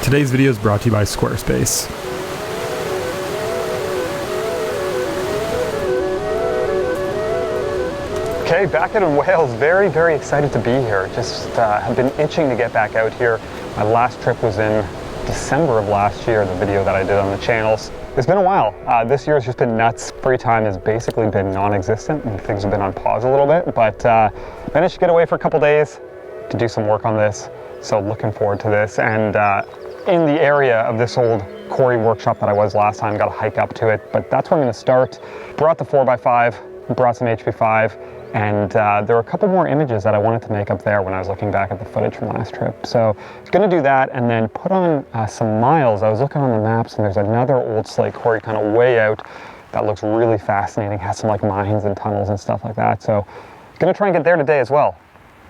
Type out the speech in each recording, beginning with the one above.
Today's video is brought to you by Squarespace. Okay, back out in Wales, very, very excited to be here. Just have been itching to get back out here. My last trip was in December of last year, the video that I did on the channels. It's been a while. This year has just been nuts. Free time has basically been non-existent and things have been on pause a little bit, but managed to get away for a couple days to do some work on this. So looking forward to this. And in the area of this old quarry workshop that I was last time, got to hike up to it, but that's where I'm going to start. Brought the 4x5, brought some HP5, and there were a couple more images that I wanted to make up there when I was looking back at the footage from last trip. So I was going to do that and then put on some miles. I was looking on the maps and there's another old slate quarry kind of way out that looks really fascinating, has some like mines and tunnels and stuff like that. So I'm going to try and get there today as well.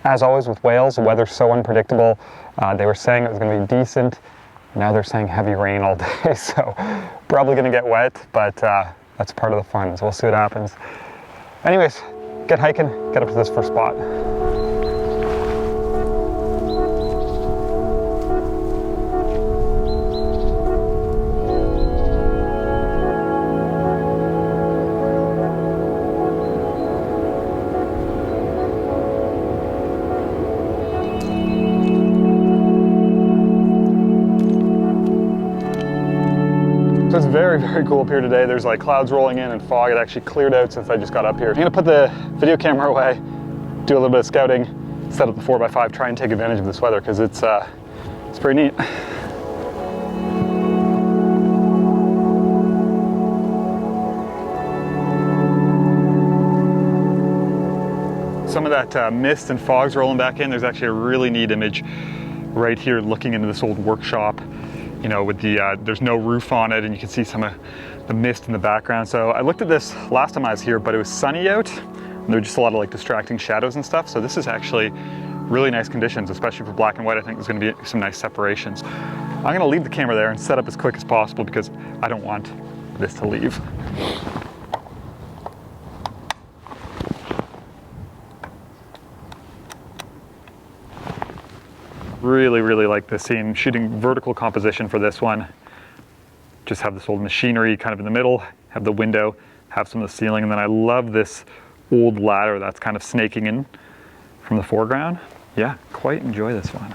As always with Wales, the weather's so unpredictable. They were saying it was going to be decent. Now they're saying heavy rain all day, so probably going to get wet, but that's part of the fun, so we'll see what happens. Anyways, get hiking, get up to this first spot. So it's very, very cool up here today. There's like clouds rolling in and fog. It actually cleared out since I just got up here. I'm gonna put the video camera away, do a little bit of scouting, set up the 4x5, try and take advantage of this weather because it's pretty neat. Some of that mist and fog's rolling back in. There's actually a really neat image right here looking into this old workshop. You know, with the, there's no roof on it and you can see some of the mist in the background. So I looked at this last time I was here, but it was sunny out and there were just a lot of like distracting shadows and stuff. So this is actually really nice conditions, especially for black and white. I think there's gonna be some nice separations. I'm gonna leave the camera there and set up as quick as possible because I don't want this to leave. Really, really like this scene. Shooting vertical composition for this one. Just have this old machinery kind of in the middle, have the window, have some of the ceiling, and then I love this old ladder that's kind of snaking in from the foreground. Yeah, quite enjoy this one.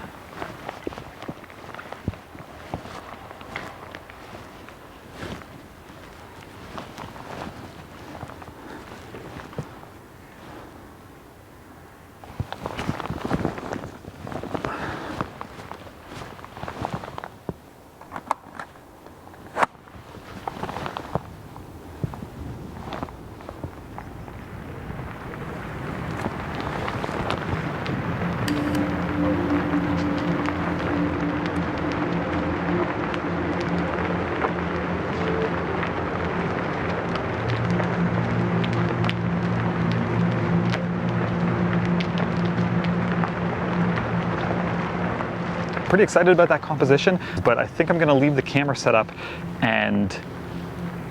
Pretty excited about that composition, but I think I'm gonna leave the camera set up and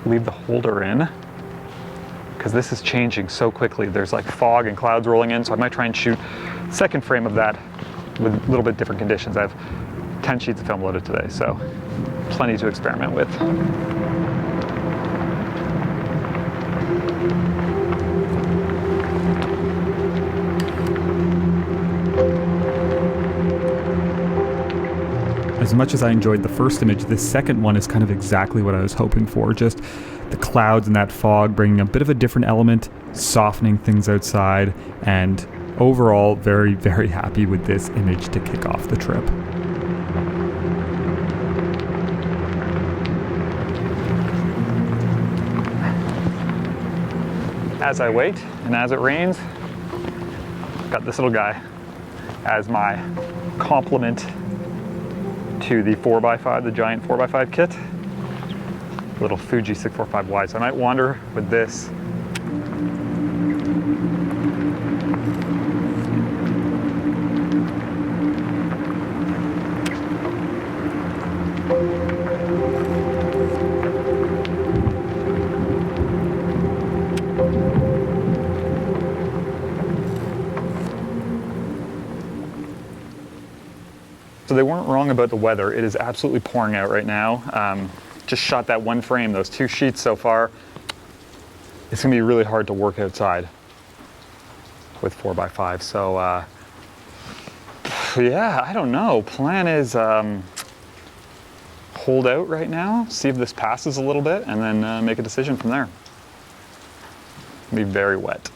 leave the holder in because this is changing so quickly. There's like fog and clouds rolling in, so I might try and shoot second frame of that with a little bit different conditions. I have 10 sheets of film loaded today, so plenty to experiment with. As much as I enjoyed the first image, this second one is kind of exactly what I was hoping for. Just the clouds and that fog bringing a bit of a different element, softening things outside, and overall very, very happy with this image to kick off the trip. As I wait and as it rains, got this little guy as my complement to the 4x5, the giant 4x5 kit. Little Fuji GS645W. So I might wander with this. So they weren't wrong about the weather. It is absolutely pouring out right now. Just shot that one frame, those 2 sheets so far. It's gonna be really hard to work outside with 4x5. So yeah, I don't know. Plan is hold out right now, see if this passes a little bit, and then make a decision from there. It'll be very wet.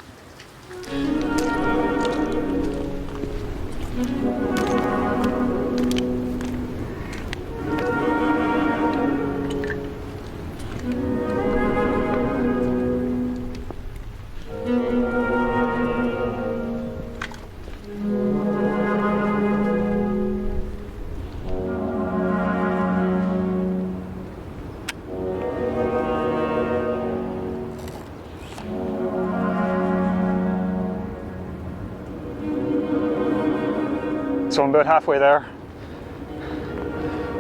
So I'm about halfway there.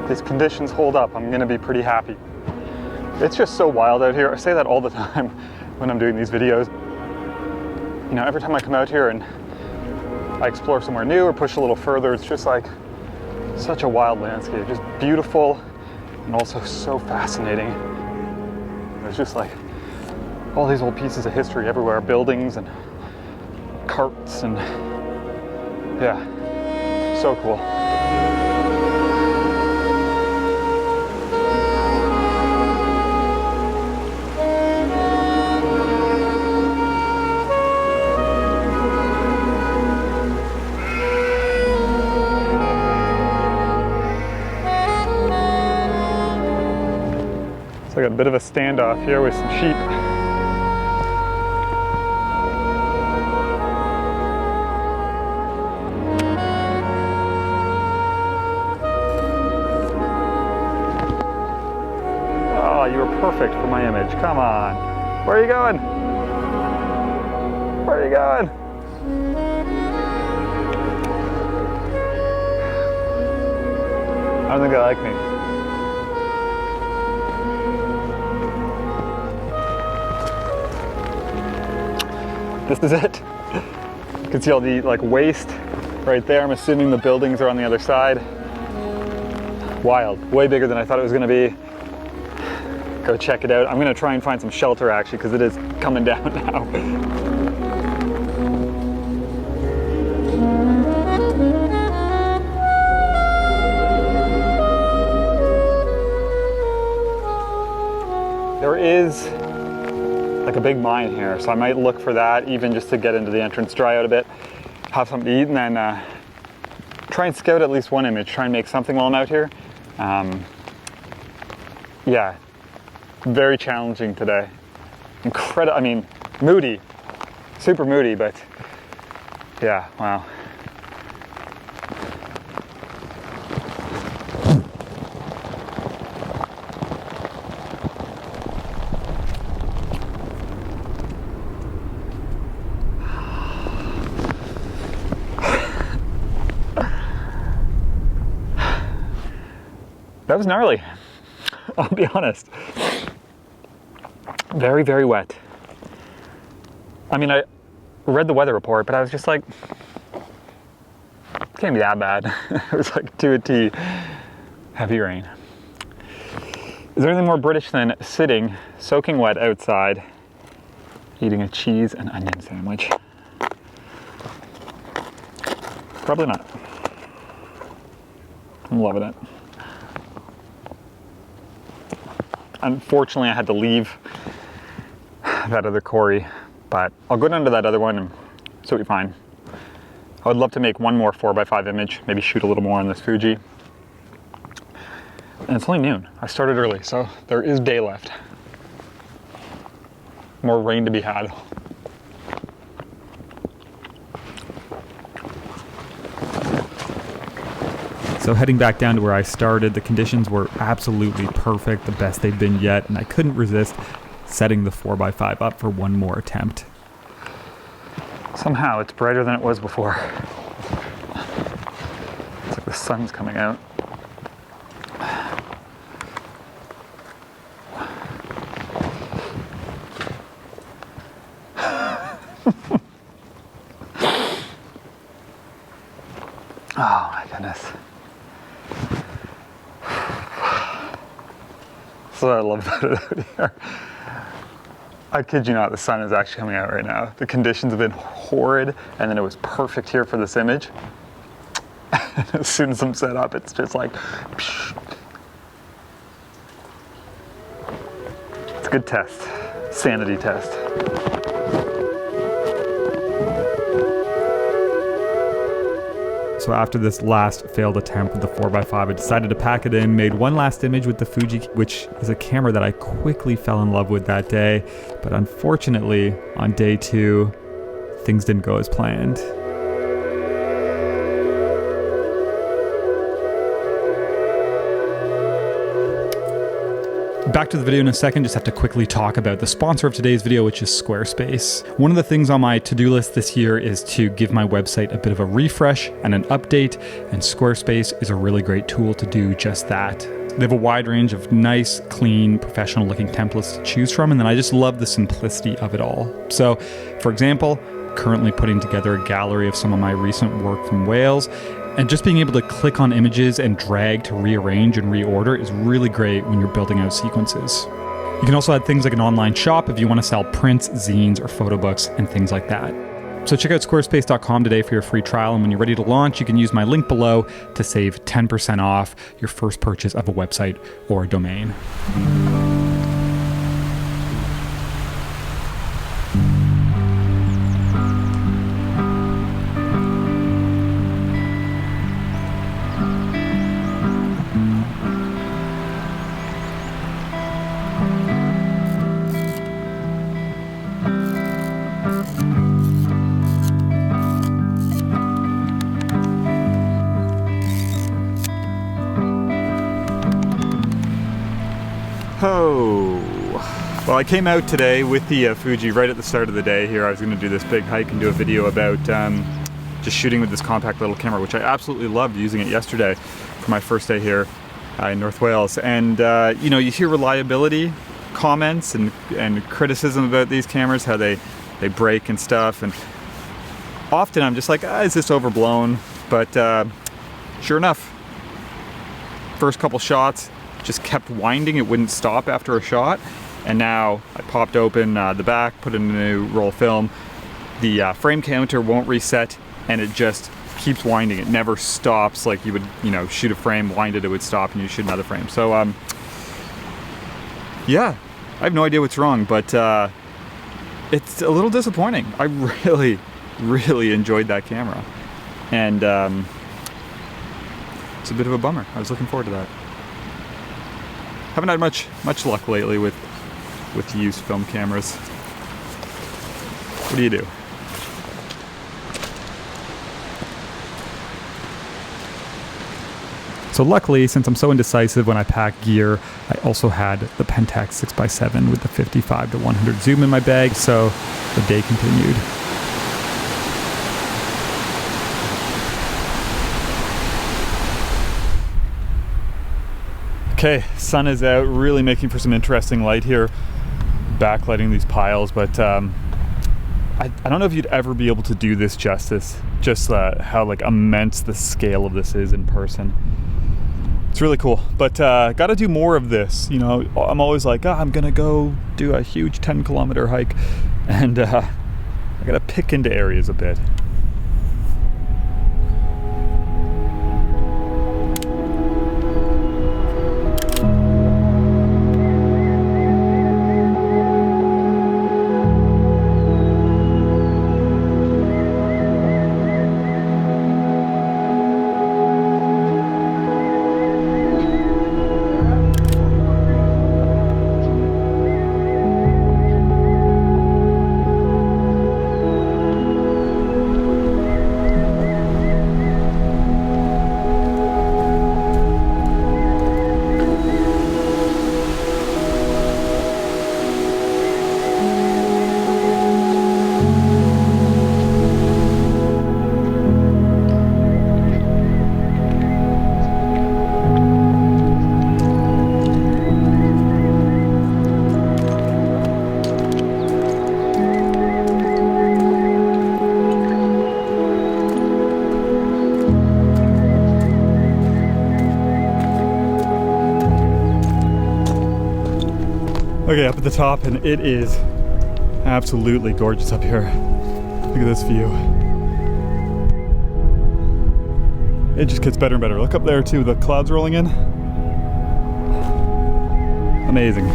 These conditions hold up, I'm gonna be pretty happy. It's just so wild out here. I say that all the time when I'm doing these videos. You know, every time I come out here and I explore somewhere new or push a little further, it's just like such a wild landscape, just beautiful and also so fascinating. There's just like all these old pieces of history everywhere, buildings and carts and yeah. So cool. So I got a bit of a standoff here with some sheep. You were perfect for my image. Come on. Where are you going? Where are you going? I don't think they like me. This is it. You can see all the like waste right there. I'm assuming the buildings are on the other side. Wild. Way bigger than I thought it was going to be. Go check it out. I'm gonna try and find some shelter actually because it is coming down now. There is like a big mine here, so I might look for that even just to get into the entrance, dry out a bit, have something to eat, and then try and scout at least one image, try and make something while I'm out here. Yeah. Very challenging today. Incredible, I mean, moody, super moody, but yeah, wow. That was gnarly, I'll be honest. Very, very wet. I mean, I read the weather report, but I was just like, it can't be that bad. It was like to a T, heavy rain. Is there anything more British than sitting, soaking wet outside, eating a cheese and onion sandwich? Probably not. I'm loving it. Unfortunately, I had to leave that other quarry, but I'll go down to that other one and so it'll be fine. I would love to make one more 4x5 image, maybe shoot a little more on this Fuji. And it's only noon. I started early, so there is day left. More rain to be had. So heading back down to where I started, the conditions were absolutely perfect, the best they've been yet, and I couldn't resist setting the 4x5 up for one more attempt. Somehow it's brighter than it was before. It's like the sun's coming out. Oh my goodness. That's what I love about it out here. I kid you not, the sun is actually coming out right now. The conditions have been horrid, and then it was perfect here for this image. As soon as I'm set up, it's just like, psh. It's a good test, sanity test. So after this last failed attempt with the 4x5, I decided to pack it in, made one last image with the Fuji, which is a camera that I quickly fell in love with that day. But unfortunately, on day 2, things didn't go as planned. Back to the video in a second, just have to quickly talk about the sponsor of today's video, which is Squarespace. One of the things on my to-do list this year is to give my website a bit of a refresh and an update, and Squarespace is a really great tool to do just that. They have a wide range of nice, clean, professional-looking templates to choose from, and then I just love the simplicity of it all. So, for example, currently putting together a gallery of some of my recent work from Wales, and just being able to click on images and drag to rearrange and reorder is really great when you're building out sequences. You can also add things like an online shop if you want to sell prints, zines, or photo books, and things like that. So check out squarespace.com today for your free trial, and when you're ready to launch, you can use my link below to save 10% off your first purchase of a website or a domain. Oh, well, I came out today with the Fuji right at the start of the day here. I was going to do this big hike and do a video about just shooting with this compact little camera, which I absolutely loved using it yesterday for my first day here in North Wales. And you know, you hear reliability comments and criticism about these cameras, how they break and stuff, and often I'm just like, is this overblown? But sure enough, first couple shots just kept winding. It wouldn't stop after a shot, and now I popped open the back, put in a new roll of film. The frame counter won't reset, and it just keeps winding. It never stops. Like you would, you know, shoot a frame, wind it, it would stop, and you shoot another frame. So yeah, I have no idea what's wrong, but it's a little disappointing. I really enjoyed that camera, and it's a bit of a bummer. I was looking forward to that. Haven't had much luck lately with used film cameras. What do you do? So luckily, since I'm so indecisive when I pack gear, I also had the Pentax 6x7 with the 55-100 zoom in my bag, so the day continued. Okay, sun is out, really making for some interesting light here, backlighting these piles, but I don't know if you'd ever be able to do this justice, just how like immense the scale of this is in person. It's really cool, but gotta do more of this. You know, I'm always like, I'm gonna go do a huge 10-kilometer hike, and I gotta pick into areas a bit. Okay, up at the top, and it is absolutely gorgeous up here. Look at this view. It just gets better and better. Look up there too, the clouds rolling in. Amazing.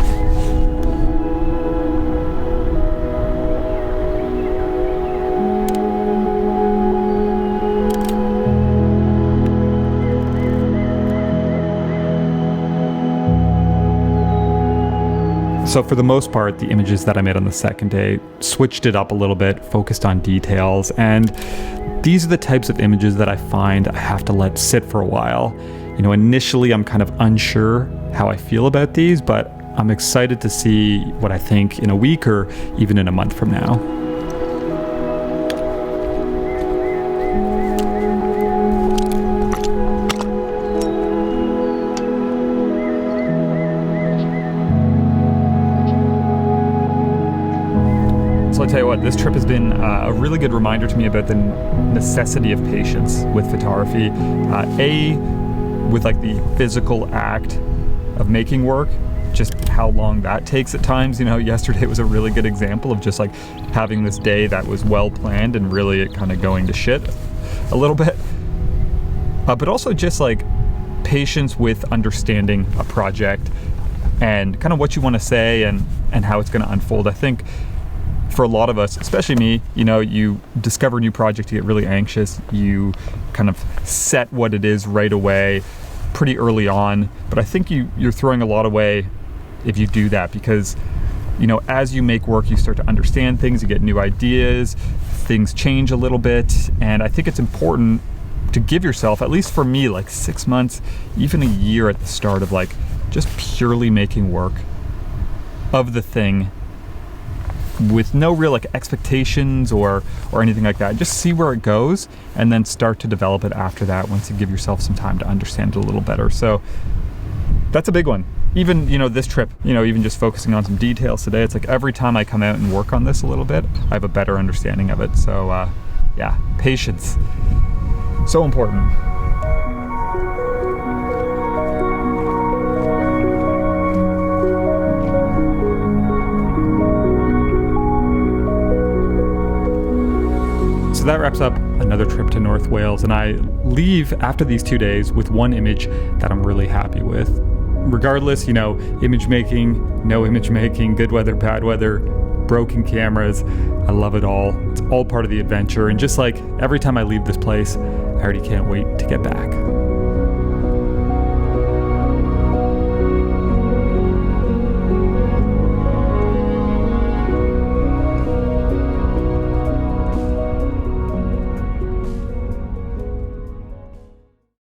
So for the most part, the images that I made on the second day switched it up a little bit, focused on details, and these are the types of images that I find I have to let sit for a while. You know, initially I'm kind of unsure how I feel about these, but I'm excited to see what I think in a week or even in a month from now. So I'll tell you what, this trip has been a really good reminder to me about the necessity of patience with photography. With like the physical act of making work, just how long that takes at times. You know, yesterday was a really good example of just like having this day that was well planned and really it kind of going to shit a little bit. But also just like patience with understanding a project and kind of what you want to say and how it's going to unfold. I think for a lot of us, especially me, you know, you discover a new project, you get really anxious, you kind of set what it is right away pretty early on. But I think you're throwing a lot away if you do that, because, you know, as you make work, you start to understand things, you get new ideas, things change a little bit. And I think it's important to give yourself, at least for me, like 6 months, even a year at the start of like just purely making work of the thing with no real like expectations or anything like that. Just see where it goes and then start to develop it after that once you give yourself some time to understand it a little better. So that's a big one. Even, you know, this trip, you know, even just focusing on some details today, it's like every time I come out and work on this a little bit, I have a better understanding of it. So yeah, patience, so important. So that wraps up another trip to North Wales, and I leave after these 2 days with one image that I'm really happy with. Regardless, you know, image making, no image making, good weather, bad weather, broken cameras, I love it all. It's all part of the adventure, and just like every time I leave this place, I already can't wait to get back.